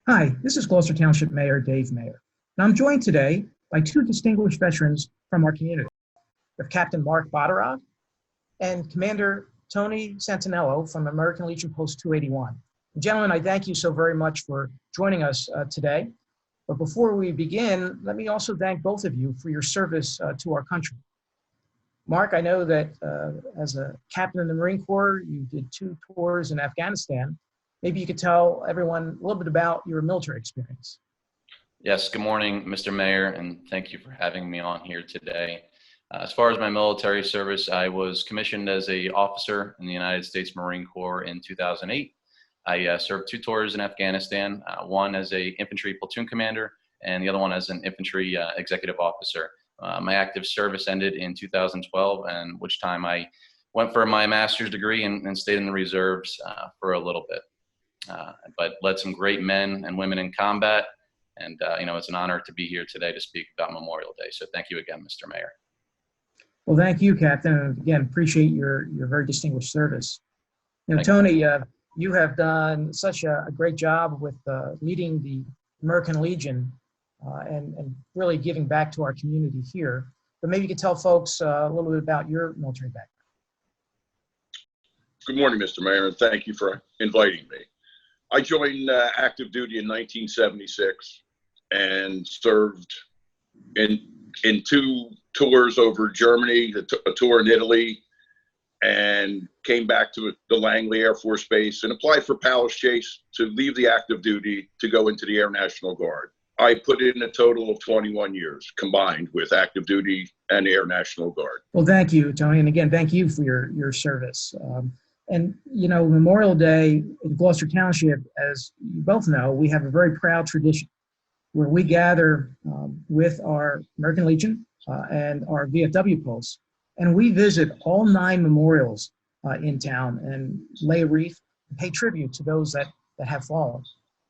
Hi, this is Gloucester Township Mayor Dave Mayer, and I'm joined today by two distinguished veterans from our community. We have Captain Mark Bodrog and Commander Tony Santanello from American Legion Post 281. Gentlemen, I thank you so very much for joining us today. But before we begin, let me also thank both of you for your service to our country. Mark, I know that as a captain in the Marine Corps, you did 2 tours in Afghanistan. Maybe you could tell everyone a little bit about your military experience. Yes, good morning, Mr. Mayor, and thank you for having me on here today. As far as my military service, I was commissioned as an officer in the United States Marine Corps in 2008. I served 2 tours in Afghanistan, one as an infantry platoon commander and the other one as an infantry executive officer. My active service ended in 2012, and which time I went for my master's degree and stayed in the reserves for a little bit. But led some great men and women in combat, and it's an honor to be here today to speak about Memorial Day. So thank you again, Mr. Mayor. Well, thank you, Captain. And again, appreciate your very distinguished service. Tony, you have done such a great job with leading the American Legion and really giving back to our community here. But maybe you could tell folks a little bit about your military background. Good morning, Mr. Mayor, and thank you for inviting me. I joined active duty in 1976 and served in 2 tours over Germany, a tour in Italy, and came back to the Langley Air Force Base and applied for Palace Chase to leave the active duty to go into the Air National Guard. I put in a total of 21 years combined with active duty and Air National Guard. Well, thank you, Tony. And again, thank you for your service. And, Memorial Day in Gloucester Township, as you both know, we have a very proud tradition where we gather with our American Legion and our VFW posts, and we visit all 9 memorials in town and lay a wreath and pay tribute to those that have fallen.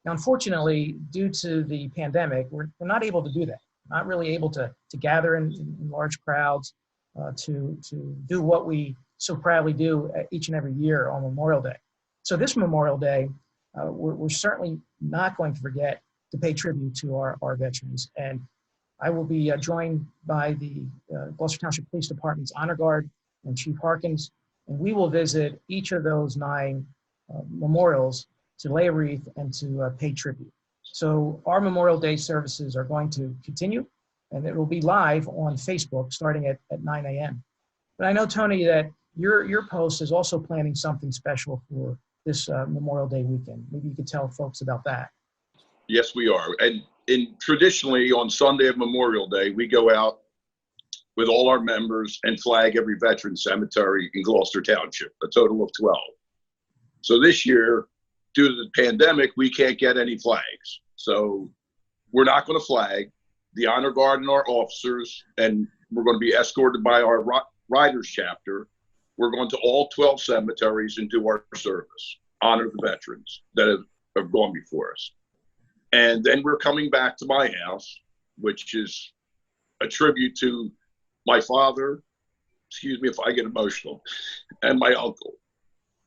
Now, unfortunately, due to the pandemic, we're not able to do that. Not really able to gather in large crowds to do what we so proudly do each and every year on Memorial Day. So this Memorial Day, we're certainly not going to forget to pay tribute to our veterans. And I will be joined by the Gloucester Township Police Department's Honor Guard and Chief Harkins, and we will visit each of those 9 memorials to lay a wreath and to pay tribute. So our Memorial Day services are going to continue, and it will be live on Facebook starting at 9 a.m. But I know, Tony, that your post is also planning something special for this Memorial Day weekend. Maybe you could tell folks about that. Yes, we are. And traditionally on Sunday of Memorial Day, we go out with all our members and flag every veteran cemetery in Gloucester Township, a total of 12. So this year, due to the pandemic, we can't get any flags. So we're not going to flag. The Honor Guard and our officers, and we're going to be escorted by our Riders chapter. We're going to all 12 cemeteries and do our service, honor the veterans that have gone before us. And then we're coming back to my house, which is a tribute to my father, excuse me if I get emotional, and my uncle.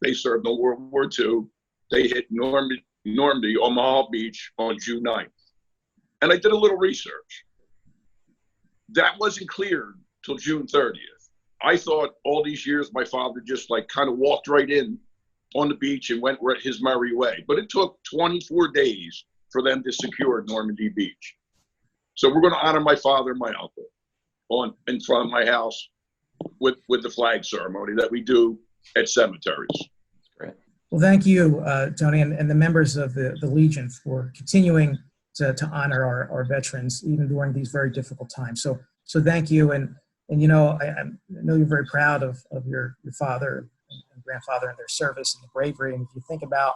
They served in World War II. They hit Normandy, Omaha Beach on June 9th. And I did a little research. That wasn't cleared till June 30th. I thought all these years my father just kind of walked right in on the beach and went his merry way. But it took 24 days for them to secure Normandy Beach. So we're going to honor my father and my uncle in front of my house with the flag ceremony that we do at cemeteries. Great. Well, thank you, Tony, and the members of the Legion for continuing to honor our veterans even during these very difficult times. So thank you. And I know you're very proud of your father and grandfather and their service and the bravery. And if you think about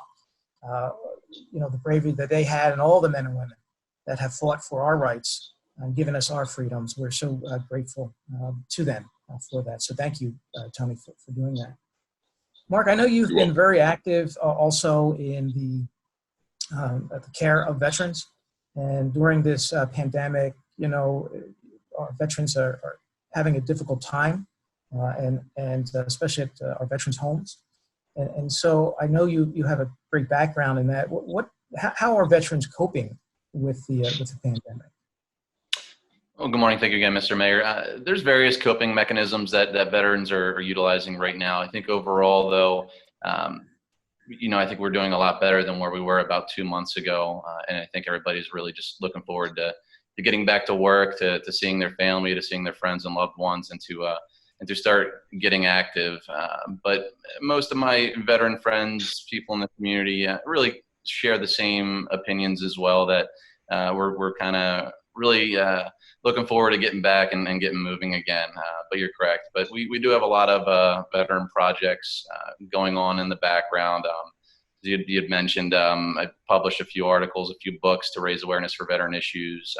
the bravery that they had and all the men and women that have fought for our rights and given us our freedoms, we're so grateful to them for that. So thank you, Tony, for doing that. Mark, I know you've been very active also in the care of veterans. And during this pandemic, our veterans are having a difficult time, and especially at our veterans' homes. And so I know you have a great background in that. What how are veterans coping with the pandemic? Well, good morning. Thank you again, Mr. Mayor. There's various coping mechanisms that veterans are utilizing right now. I think overall, though, I think we're doing a lot better than where we were about 2 months ago. And I think everybody's really just looking forward to getting back to work, to seeing their family, to seeing their friends and loved ones, and to start getting active. But most of my veteran friends, people in the community, really share the same opinions as well, that we're kind of really looking forward to getting back and getting moving again. But you're correct. But we do have a lot of veteran projects going on in the background. You had mentioned, I published a few articles, a few books to raise awareness for veteran issues.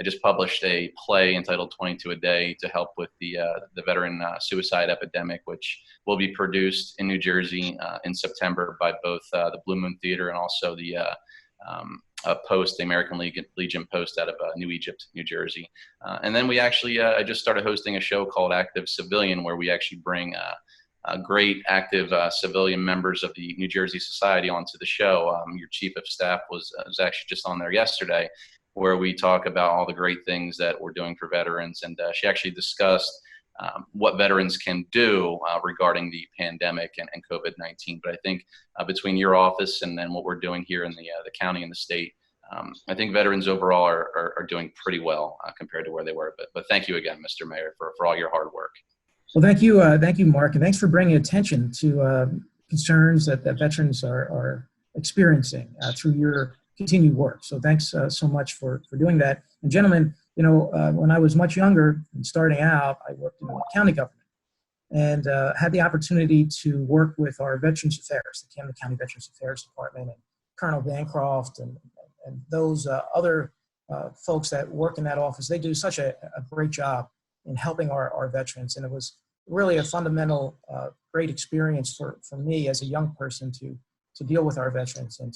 I just published a play entitled 22 a Day to help with the veteran suicide epidemic, which will be produced in New Jersey in September by both the Blue Moon Theater and also the Post, the American Legion Post out of New Egypt, New Jersey. And then we actually, I just started hosting a show called Active Civilian, where we actually bring great active civilian members of the New Jersey Society onto the show. Your chief of staff was actually just on there yesterday, where we talk about all the great things that we're doing for veterans. And she actually discussed what veterans can do regarding the pandemic and COVID-19. But I think between your office and then what we're doing here in the county and the state, I think veterans overall are doing pretty well compared to where they were. But thank you again, Mr. Mayor, for all your hard work. Well, thank you, Mark, and thanks for bringing attention to concerns that veterans are experiencing through your continued work. So thanks so much for doing that. And gentlemen, when I was much younger and starting out, I worked in the county government and had the opportunity to work with our Veterans Affairs, the Camden County Veterans Affairs Department, and Colonel Bancroft and those other folks that work in that office. They do such a great job in helping our veterans. And it was really a fundamental, great experience for me as a young person to deal with our veterans and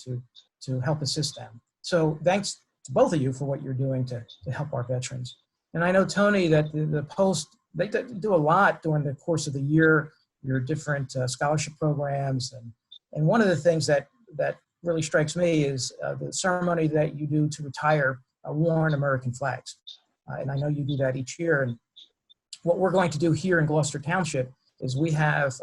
to help assist them. So thanks to both of you for what you're doing to help our veterans. And I know, Tony, that the Post, they do a lot during the course of the year, your different scholarship programs. And one of the things that really strikes me is the ceremony that you do to retire worn American flags. And I know you do that each year. And what we're going to do here in Gloucester Township is we have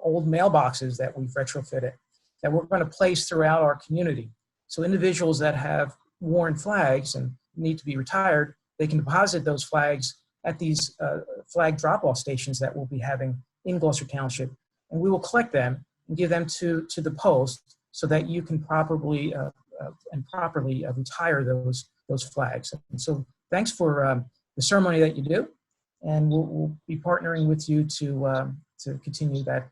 old mailboxes that we've retrofitted that we're going to place throughout our community. So individuals that have worn flags and need to be retired, they can deposit those flags at these flag drop-off stations that we'll be having in Gloucester Township. And we will collect them and give them to the Post so that you can properly retire those flags. And so thanks for the ceremony that you do. And we'll be partnering with you to continue that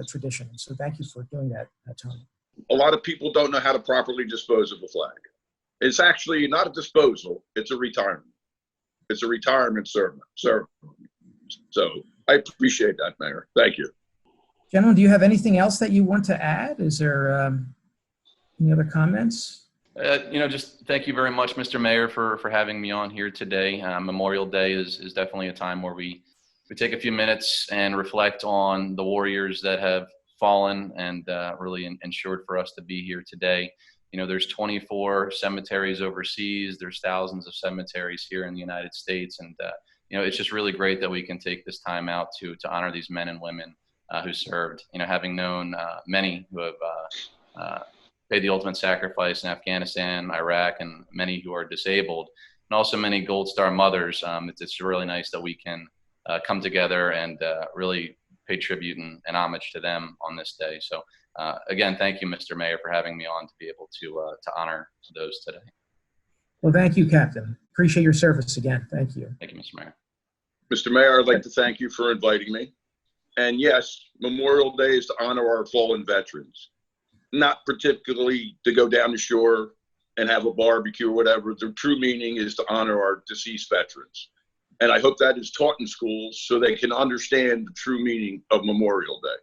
tradition. So thank you for doing that, Tony. A lot of people don't know how to properly dispose of a flag. It's actually not a disposal, it's a retirement. It's a retirement ceremony. So I appreciate that, Mayor. Thank you. Gentlemen, do you have anything else that you want to add? Is there any other comments? Just thank you very much, Mr. Mayor, for having me on here today. Memorial Day is definitely a time where we take a few minutes and reflect on the warriors that have fallen and really ensured for us to be here today. There's 24 cemeteries overseas. There's thousands of cemeteries here in the United States. And, it's just really great that we can take this time out to honor these men and women who served, having known many who have paid the ultimate sacrifice in Afghanistan, Iraq, and many who are disabled, and also many Gold Star mothers. It's really nice that we can come together and really pay tribute and homage to them on this day. So again, thank you, Mr. Mayor, for having me on to be able to honor those today. Well, thank you, Captain. Appreciate your service again. Thank you. Thank you, Mr. Mayor. Mr. Mayor, I'd like to thank you for inviting me. And yes, Memorial Day is to honor our fallen veterans, not particularly to go down the shore and have a barbecue or whatever. The true meaning is to honor our deceased veterans. And I hope that is taught in schools so they can understand the true meaning of Memorial Day.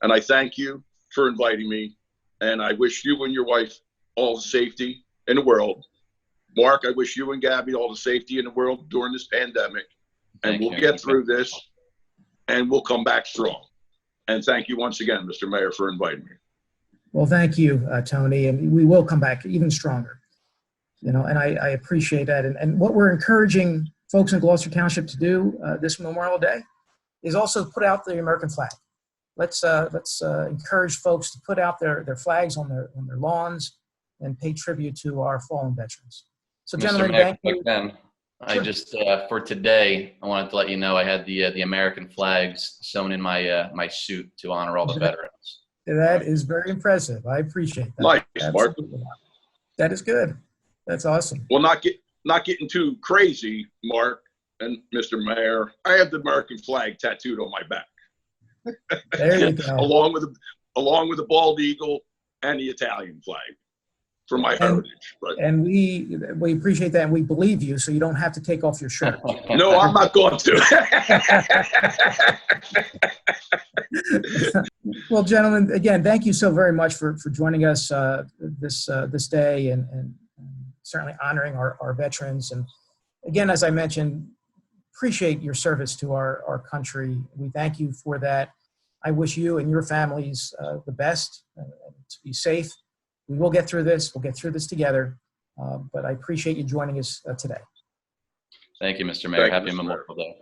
And I thank you for inviting me. And I wish you and your wife all the safety in the world. Mark, I wish you and Gabby all the safety in the world during this pandemic. And we'll get through this and we'll come back strong. And thank you once again, Mr. Mayor, for inviting me. Well, thank you, Tony, and we will come back even stronger. You know, and I appreciate that. And what we're encouraging folks in Gloucester Township to do this Memorial Day is also put out the American flag. Let's encourage folks to put out their flags on their lawns and pay tribute to our fallen veterans. So, gentlemen, thank you. Again, I just for today, I wanted to let you know I had the American flags sewn in my my suit to honor all the veterans. That is very impressive. I appreciate that. Nice, Mark. That is good. That's awesome. Well, not getting too crazy, Mark and Mr. Mayor. I have the American flag tattooed on my back. There you go. along with the bald eagle and the Italian flag for my heritage. But and we appreciate that, and we believe you, so you don't have to take off your shirt. no, I'm not going to. Well, gentlemen, again, thank you so very much for joining us this day and certainly honoring our veterans. And again, as I mentioned, appreciate your service to our country. We thank you for that. I wish you and your families the best, to be safe. We will get through this. We'll get through this together. But I appreciate you joining us today. Thank you, Mr. Mayor. Thank you, Happy Mr. Mayor. Memorial Day.